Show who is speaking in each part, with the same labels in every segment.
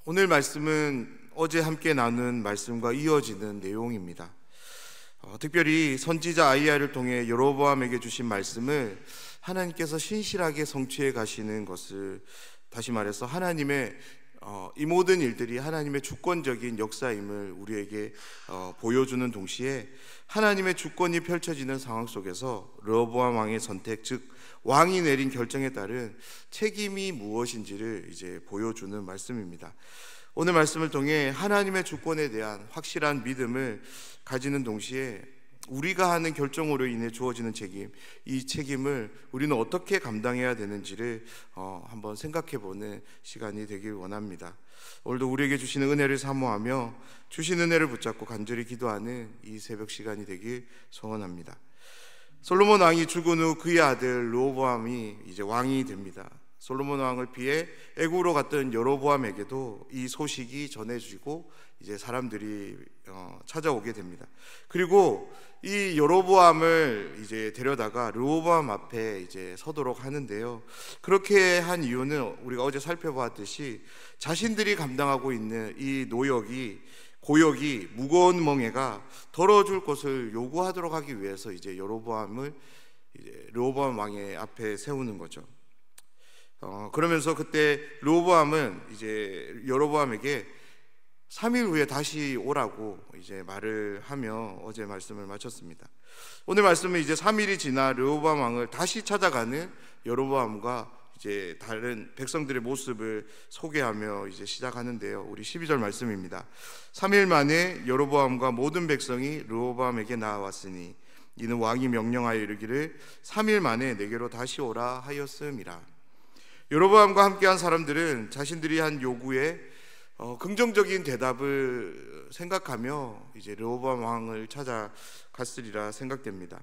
Speaker 1: 오늘 말씀은 어제 함께 나눈 말씀과 이어지는 내용입니다. 특별히 선지자 아이야를 통해 여로보암에게 주신 말씀을 하나님께서 신실하게 성취해 가시는 것을, 다시 말해서 하나님의 이 모든 일들이 하나님의 주권적인 역사임을 우리에게 보여주는 동시에 하나님의 주권이 펼쳐지는 상황 속에서 르호보암 왕의 선택, 즉 왕이 내린 결정에 따른 책임이 무엇인지를 이제 보여주는 말씀입니다. 오늘 말씀을 통해 하나님의 주권에 대한 확실한 믿음을 가지는 동시에 우리가 하는 결정으로 인해 주어지는 책임, 이 책임을 우리는 어떻게 감당해야 되는지를 한번 생각해 보는 시간이 되길 원합니다. 오늘도 우리에게 주시는 은혜를 사모하며 주신 은혜를 붙잡고 간절히 기도하는 이 새벽 시간이 되길 소원합니다. 솔로몬 왕이 죽은 후 그의 아들 르호보암이 이제 왕이 됩니다. 솔로몬 왕을 피해 애굽으로 갔던 여로보암에게도 이 소식이 전해지고 이제 사람들이 찾아오게 됩니다. 그리고 이 여로보암을 이제 데려다가 르호보암 앞에 이제 서도록 하는데요. 그렇게 한 이유는 우리가 어제 살펴보았듯이 자신들이 감당하고 있는 이 고역이 무거운 멍에가 덜어줄 것을 요구하도록 하기 위해서 이제 여로보암을 이제 르호보암 왕의 앞에 세우는 거죠. 그러면서 그때 르호보암은 이제 여로보암에게 3일 후에 다시 오라고 이제 말을 하며 어제 말씀을 마쳤습니다. 오늘 말씀은 이제 3일이 지나 르호보암 왕을 다시 찾아가는 여로보암과 이제 다른 백성들의 모습을 소개하며 이제 시작하는데요. 우리 12절 말씀입니다. 3일 만에 여로보암과 모든 백성이 르호보암에게 나아왔으니 이는 왕이 명령하여 이르기를 3일 만에 내게로 다시 오라 하였음이라. 여로보암과 함께한 사람들은 자신들이 한 요구에 긍정적인 대답을 생각하며 이제 르호보암 왕을 찾아갔으리라 생각됩니다.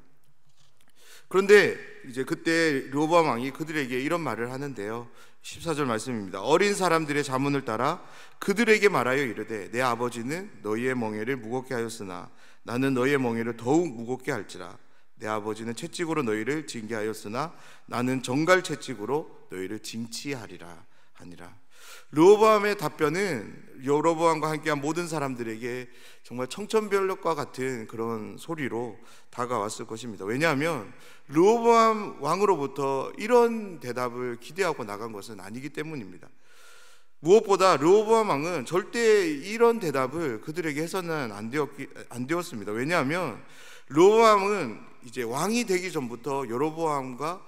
Speaker 1: 그런데 이제 그때 르호보암 왕이 그들에게 이런 말을 하는데요. 14절 말씀입니다. 어린 사람들의 자문을 따라 그들에게 말하여 이르되 내 아버지는 너희의 멍에를 무겁게 하였으나 나는 너희의 멍에를 더욱 무겁게 할지라. 내 아버지는 채찍으로 너희를 징계하였으나 나는 정갈 채찍으로 너희를 징치하리라 하니라. 르호보암의 답변은 여로보암과 함께한 모든 사람들에게 정말 청천벽력과 같은 그런 소리로 다가왔을 것입니다. 왜냐하면 르호보암 왕으로부터 이런 대답을 기대하고 나간 것은 아니기 때문입니다. 무엇보다 르호보암 왕은 절대 이런 대답을 그들에게 해서는 안 되었습니다. 왜냐하면 르호보암은 이제 왕이 되기 전부터 여로보암과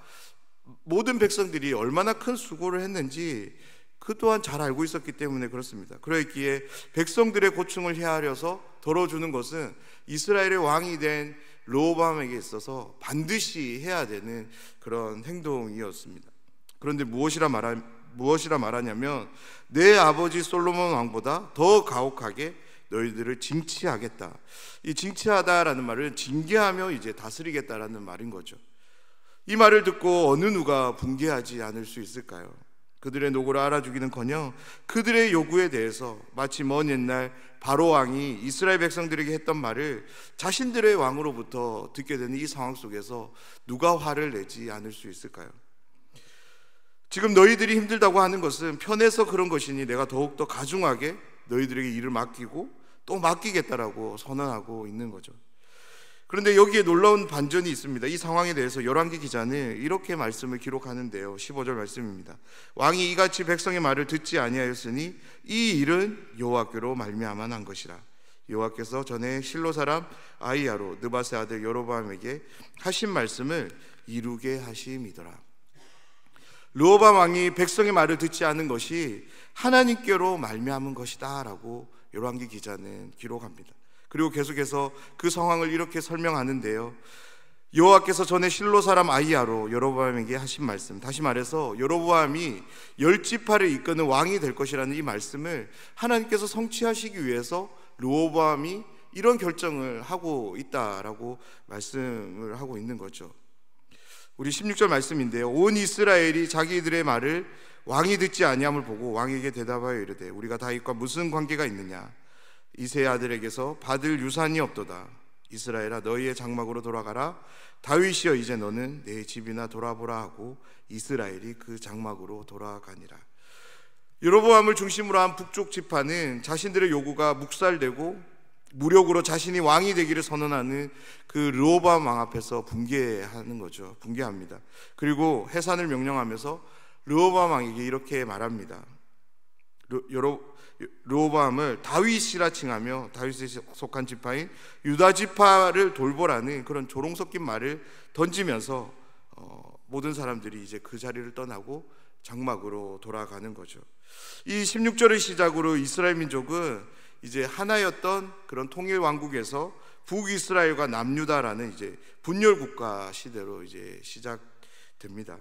Speaker 1: 모든 백성들이 얼마나 큰 수고를 했는지 그 또한 잘 알고 있었기 때문에 그렇습니다. 그러기에 백성들의 고충을 헤아려서 덜어주는 것은 이스라엘의 왕이 된 르호보암에게 있어서 반드시 해야 되는 그런 행동이었습니다. 그런데 무엇이라 말하냐면 내 아버지 솔로몬 왕보다 더 가혹하게 너희들을 징치하겠다. 이 징치하다라는 말은 징계하며 이제 다스리겠다라는 말인 거죠. 이 말을 듣고 어느 누가 붕괴하지 않을 수 있을까요? 그들의 노고를 알아주기는커녕 그들의 요구에 대해서 마치 먼 옛날 바로 왕이 이스라엘 백성들에게 했던 말을 자신들의 왕으로부터 듣게 되는 이 상황 속에서 누가 화를 내지 않을 수 있을까요? 지금 너희들이 힘들다고 하는 것은 편해서 그런 것이니 내가 더욱더 가중하게 너희들에게 일을 맡기고 또 맡기겠다라고 선언하고 있는 거죠. 그런데 여기에 놀라운 반전이 있습니다. 이 상황에 대해서 열왕기 기자는 이렇게 말씀을 기록하는데요. 15절 말씀입니다. 왕이 이같이 백성의 말을 듣지 아니하였으니 이 일은 여호와께로 말미암아 난 것이라. 여호와께서 전에 실로 사람 아이야로 느밧의 아들 여로보암에게 하신 말씀을 이루게 하심이더라. 르호보암 왕이 백성의 말을 듣지 않은 것이 하나님께로 말미암은 것이다 라고 열왕기 기자는 기록합니다. 그리고 계속해서 그 상황을 이렇게 설명하는데요. 여호와께서 전에 실로 사람 아이야로 여로보암에게 하신 말씀, 다시 말해서 여로보암이 10지파를 이끄는 왕이 될 것이라는 이 말씀을 하나님께서 성취하시기 위해서 르호보암이 이런 결정을 하고 있다라고 말씀을 하고 있는 거죠. 우리 16절 말씀인데요. 온 이스라엘이 자기들의 말을 왕이 듣지 아니함을 보고 왕에게 대답하여 이르되 우리가 다윗과 무슨 관계가 있느냐? 이새의 아들에게서 받을 유산이 없도다. 이스라엘아 너희의 장막으로 돌아가라. 다윗이여 이제 너는 내 집이나 돌아보라 하고 이스라엘이 그 장막으로 돌아가니라. 여로보암을 중심으로 한 북쪽 지파는 자신들의 요구가 묵살되고 무력으로 자신이 왕이 되기를 선언하는 그 르호보암 왕 앞에서 붕괴하는 거죠. 붕괴합니다. 그리고 해산을 명령하면서 르호보암 왕에게 이렇게 말합니다. 르호보암을 다윗이라 칭하며 다윗에 속한 지파인 유다 지파를 돌보라는 그런 조롱 섞인 말을 던지면서 모든 사람들이 이제 그 자리를 떠나고 장막으로 돌아가는 거죠. 이 16절을 시작으로 이스라엘 민족은 이제 하나였던 그런 통일 왕국에서 북이스라엘과 남유다라는 이제 분열 국가 시대로 이제 시작됩니다.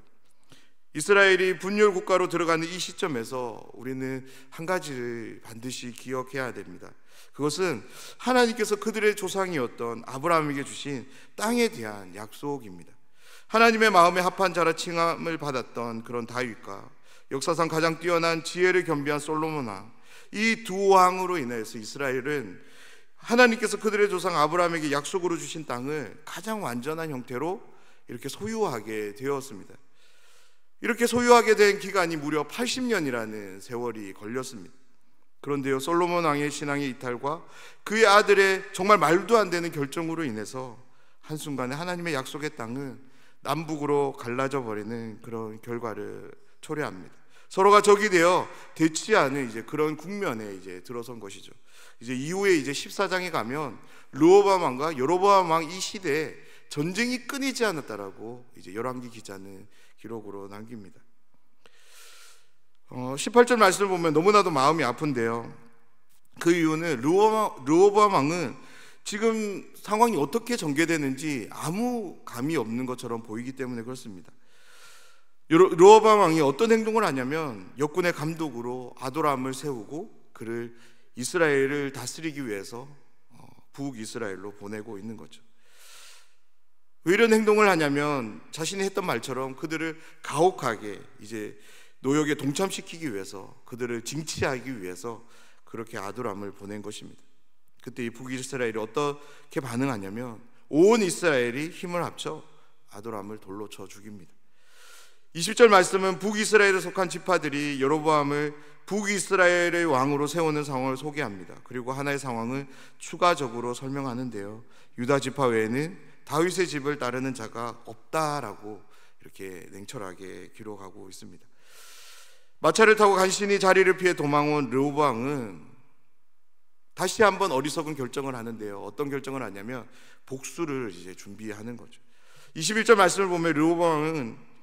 Speaker 1: 이스라엘이 분열 국가로 들어가는 이 시점에서 우리는 한 가지를 반드시 기억해야 됩니다. 그것은 하나님께서 그들의 조상이었던 아브라함에게 주신 땅에 대한 약속입니다. 하나님의 마음에 합한 자라 칭함을 받았던 그런 다윗과 역사상 가장 뛰어난 지혜를 겸비한 솔로몬 왕, 이 두 왕으로 인해서 이스라엘은 하나님께서 그들의 조상 아브라함에게 약속으로 주신 땅을 가장 완전한 형태로 이렇게 소유하게 되었습니다. 이렇게 소유하게 된 기간이 무려 80년이라는 세월이 걸렸습니다. 그런데요, 솔로몬 왕의 신앙의 이탈과 그의 아들의 정말 말도 안 되는 결정으로 인해서 한순간에 하나님의 약속의 땅은 남북으로 갈라져 버리는 그런 결과를 초래합니다. 서로가 적이 되어 대치 않은 이제 그런 국면에 이제 들어선 것이죠. 이제 이후에 이제 14장에 가면 르호보암 왕과 여로보암 왕 이 시대에 전쟁이 끊이지 않았다라고 이제 열왕기 기자는 기록으로 남깁니다. 18절 말씀을 보면 너무나도 마음이 아픈데요. 그 이유는 르호보암 왕은 지금 상황이 어떻게 전개되는지 아무 감이 없는 것처럼 보이기 때문에 그렇습니다. 르호보암 왕이 어떤 행동을 하냐면 역군의 감독으로 아도람을 세우고 그를 이스라엘을 다스리기 위해서 북이스라엘로 보내고 있는 거죠. 왜 이런 행동을 하냐면 자신이 했던 말처럼 그들을 가혹하게 이제 노역에 동참시키기 위해서, 그들을 징치하기 위해서 그렇게 아도람을 보낸 것입니다. 그때 이 북이스라엘이 어떻게 반응하냐면 온 이스라엘이 힘을 합쳐 아도람을 돌로 쳐 죽입니다. 20절 말씀은 북이스라엘에 속한 지파들이 여로보암을 북이스라엘의 왕으로 세우는 상황을 소개합니다. 그리고 하나의 상황을 추가적으로 설명하는데요, 유다 지파 외에는 다윗의 집을 따르는 자가 없다라고 이렇게 냉철하게 기록하고 있습니다. 마차를 타고 간신히 자리를 피해 도망온 르호보암은 다시 한번 어리석은 결정을 하는데요, 어떤 결정을 하냐면 복수를 이제 준비하는 거죠. 21절 말씀을 보면 르호보암은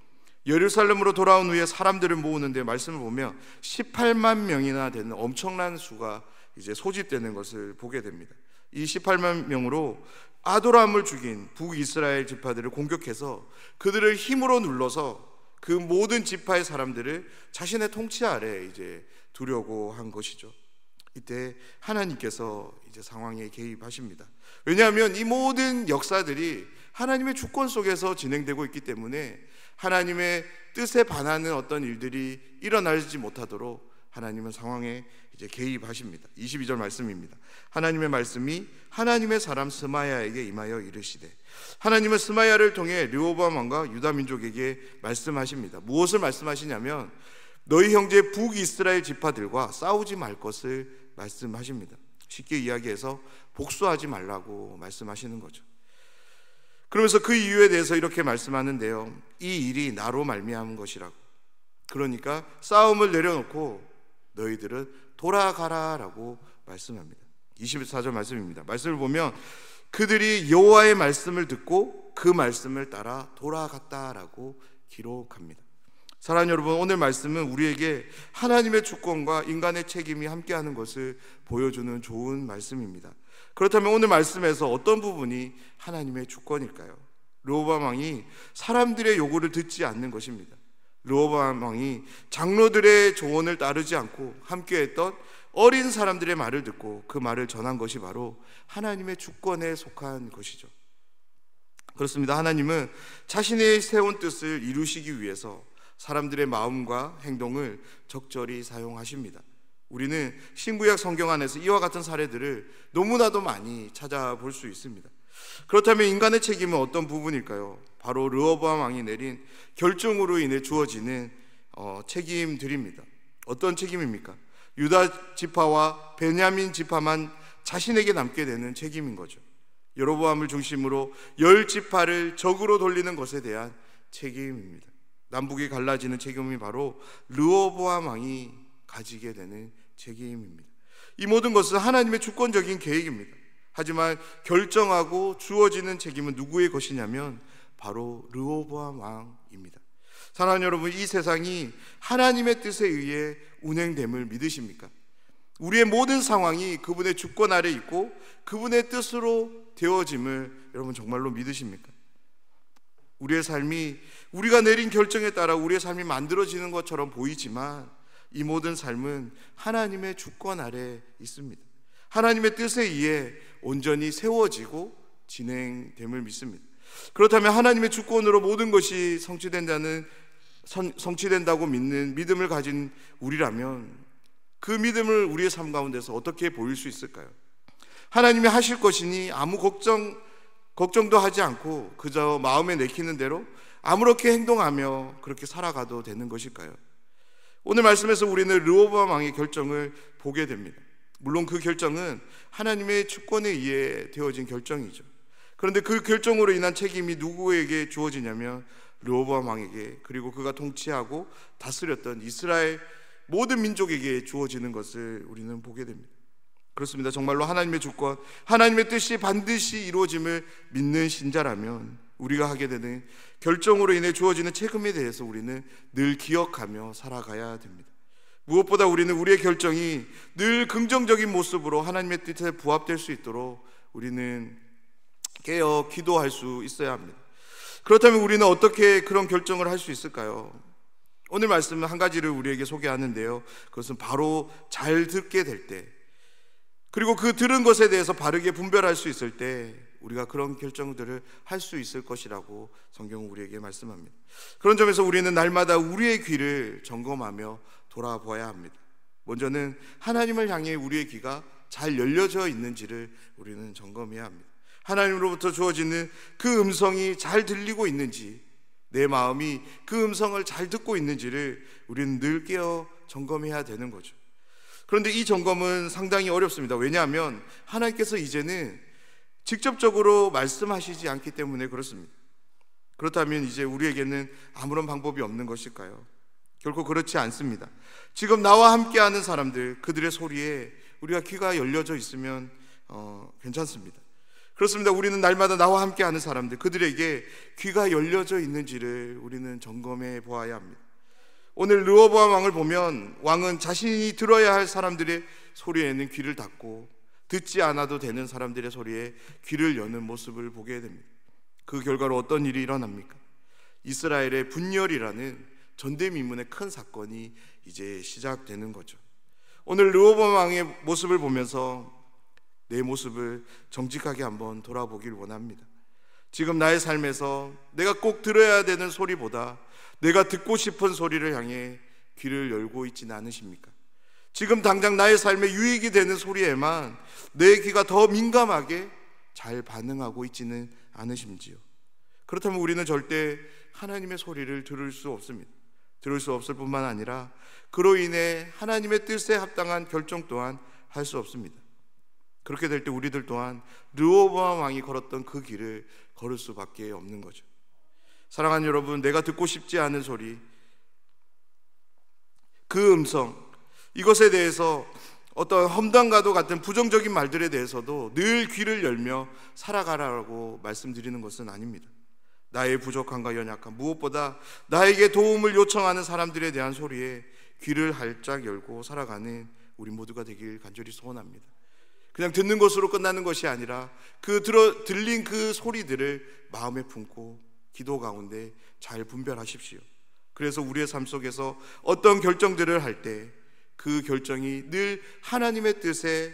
Speaker 1: 예루살렘으로 돌아온 후에 사람들을 모으는데 말씀을 보면 18만 명이나 되는 엄청난 수가 이제 소집되는 것을 보게 됩니다. 이 18만 명으로 아도람을 죽인 북이스라엘 지파들을 공격해서 그들을 힘으로 눌러서 그 모든 지파의 사람들을 자신의 통치 아래 이제 두려고 한 것이죠. 이때 하나님께서 이제 상황에 개입하십니다. 왜냐하면 이 모든 역사들이 하나님의 주권 속에서 진행되고 있기 때문에 하나님의 뜻에 반하는 어떤 일들이 일어나지 못하도록 하나님은 상황에 이제 개입하십니다. 22절 말씀입니다. 하나님의 말씀이 하나님의 사람 스마야에게 임하여 이르시되, 하나님은 스마야를 통해 르호보암 왕과 유다 민족에게 말씀하십니다. 무엇을 말씀하시냐면 너희 형제 북이스라엘 지파들과 싸우지 말 것을 말씀하십니다. 쉽게 이야기해서 복수하지 말라고 말씀하시는 거죠. 그러면서 그 이유에 대해서 이렇게 말씀하는데요, 이 일이 나로 말미암은 것이라고. 그러니까 싸움을 내려놓고 너희들은 돌아가라라고 말씀합니다. 24절 말씀입니다. 말씀을 보면 그들이 여호와의 말씀을 듣고 그 말씀을 따라 돌아갔다라고 기록합니다. 사랑하는 여러분, 오늘 말씀은 우리에게 하나님의 주권과 인간의 책임이 함께하는 것을 보여주는 좋은 말씀입니다. 그렇다면 오늘 말씀에서 어떤 부분이 하나님의 주권일까요? 르호보암 왕이 사람들의 요구를 듣지 않는 것입니다. 르호보암 왕이 장로들의 조언을 따르지 않고 함께했던 어린 사람들의 말을 듣고 그 말을 전한 것이 바로 하나님의 주권에 속한 것이죠. 그렇습니다. 하나님은 자신의 세운 뜻을 이루시기 위해서 사람들의 마음과 행동을 적절히 사용하십니다. 우리는 신구약 성경 안에서 이와 같은 사례들을 너무나도 많이 찾아볼 수 있습니다. 그렇다면 인간의 책임은 어떤 부분일까요? 바로 르호보암 왕이 내린 결정으로 인해 주어지는 책임들입니다. 어떤 책임입니까? 유다 지파와 베냐민 지파만 자신에게 남게 되는 책임인 거죠. 여로보암을 중심으로 10지파를 적으로 돌리는 것에 대한 책임입니다. 남북이 갈라지는 책임이 바로 르호보암 왕이 가지게 되는 책임입니다. 이 모든 것은 하나님의 주권적인 계획입니다. 하지만 결정하고 주어지는 책임은 누구의 것이냐면 바로 르호보암 왕입니다. 사랑하는 여러분, 이 세상이 하나님의 뜻에 의해 운행됨을 믿으십니까? 우리의 모든 상황이 그분의 주권 아래 있고 그분의 뜻으로 되어짐을 여러분 정말로 믿으십니까? 우리의 삶이 우리가 내린 결정에 따라 우리의 삶이 만들어지는 것처럼 보이지만 이 모든 삶은 하나님의 주권 아래 있습니다. 하나님의 뜻에 의해 온전히 세워지고 진행됨을 믿습니다. 그렇다면 하나님의 주권으로 모든 것이 성취된다고 믿는 믿음을 가진 우리라면 그 믿음을 우리의 삶 가운데서 어떻게 보일 수 있을까요? 하나님이 하실 것이니 아무 걱정도 하지 않고 그저 마음에 내키는 대로 아무렇게 행동하며 그렇게 살아가도 되는 것일까요? 오늘 말씀에서 우리는 르호보암 왕의 결정을 보게 됩니다. 물론 그 결정은 하나님의 주권에 의해 되어진 결정이죠. 그런데 그 결정으로 인한 책임이 누구에게 주어지냐면 르호보암 왕에게, 그리고 그가 통치하고 다스렸던 이스라엘 모든 민족에게 주어지는 것을 우리는 보게 됩니다. 그렇습니다. 정말로 하나님의 주권, 하나님의 뜻이 반드시 이루어짐을 믿는 신자라면 우리가 하게 되는 결정으로 인해 주어지는 책임에 대해서 우리는 늘 기억하며 살아가야 됩니다. 무엇보다 우리는 우리의 결정이 늘 긍정적인 모습으로 하나님의 뜻에 부합될 수 있도록 우리는 깨어 기도할 수 있어야 합니다. 그렇다면 우리는 어떻게 그런 결정을 할 수 있을까요? 오늘 말씀은 한 가지를 우리에게 소개하는데요, 그것은 바로 잘 듣게 될 때, 그리고 그 들은 것에 대해서 바르게 분별할 수 있을 때 우리가 그런 결정들을 할 수 있을 것이라고 성경은 우리에게 말씀합니다. 그런 점에서 우리는 날마다 우리의 귀를 점검하며 돌아보아야 합니다. 먼저는 하나님을 향해 우리의 귀가 잘 열려져 있는지를 우리는 점검해야 합니다. 하나님으로부터 주어지는 그 음성이 잘 들리고 있는지, 내 마음이 그 음성을 잘 듣고 있는지를 우리는 늘 깨어 점검해야 되는 거죠. 그런데 이 점검은 상당히 어렵습니다. 왜냐하면 하나님께서 이제는 직접적으로 말씀하시지 않기 때문에 그렇습니다. 그렇다면 이제 우리에게는 아무런 방법이 없는 것일까요? 결코 그렇지 않습니다. 지금 나와 함께하는 사람들, 그들의 소리에 우리가 귀가 열려져 있으면 괜찮습니다. 그렇습니다. 우리는 날마다 나와 함께하는 사람들, 그들에게 귀가 열려져 있는지를 우리는 점검해 보아야 합니다. 오늘 르호보암 왕을 보면 왕은 자신이 들어야 할 사람들의 소리에는 귀를 닫고 듣지 않아도 되는 사람들의 소리에 귀를 여는 모습을 보게 됩니다. 그 결과로 어떤 일이 일어납니까? 이스라엘의 분열이라는 전대미문의 큰 사건이 이제 시작되는 거죠. 오늘 르호보암 왕의 모습을 보면서 내 모습을 정직하게 한번 돌아보길 원합니다. 지금 나의 삶에서 내가 꼭 들어야 되는 소리보다 내가 듣고 싶은 소리를 향해 귀를 열고 있지는 않으십니까? 지금 당장 나의 삶에 유익이 되는 소리에만 내 귀가 더 민감하게 잘 반응하고 있지는 않으신지요? 그렇다면 우리는 절대 하나님의 소리를 들을 수 없습니다. 들을 수 없을 뿐만 아니라 그로 인해 하나님의 뜻에 합당한 결정 또한 할 수 없습니다. 그렇게 될 때 우리들 또한 르호보암 왕이 걸었던 그 길을 걸을 수밖에 없는 거죠. 사랑하는 여러분, 내가 듣고 싶지 않은 소리, 그 음성, 이것에 대해서 어떤 험담과도 같은 부정적인 말들에 대해서도 늘 귀를 열며 살아가라고 말씀드리는 것은 아닙니다. 나의 부족함과 연약함, 무엇보다 나에게 도움을 요청하는 사람들에 대한 소리에 귀를 활짝 열고 살아가는 우리 모두가 되길 간절히 소원합니다. 그냥 듣는 것으로 끝나는 것이 아니라 들린 그 소리들을 마음에 품고 기도 가운데 잘 분별하십시오. 그래서 우리의 삶 속에서 어떤 결정들을 할 때 그 결정이 늘 하나님의 뜻에,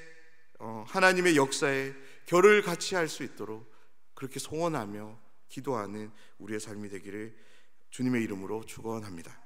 Speaker 1: 하나님의 역사에 결을 같이 할 수 있도록 그렇게 소원하며 기도하는 우리의 삶이 되기를 주님의 이름으로 축원합니다.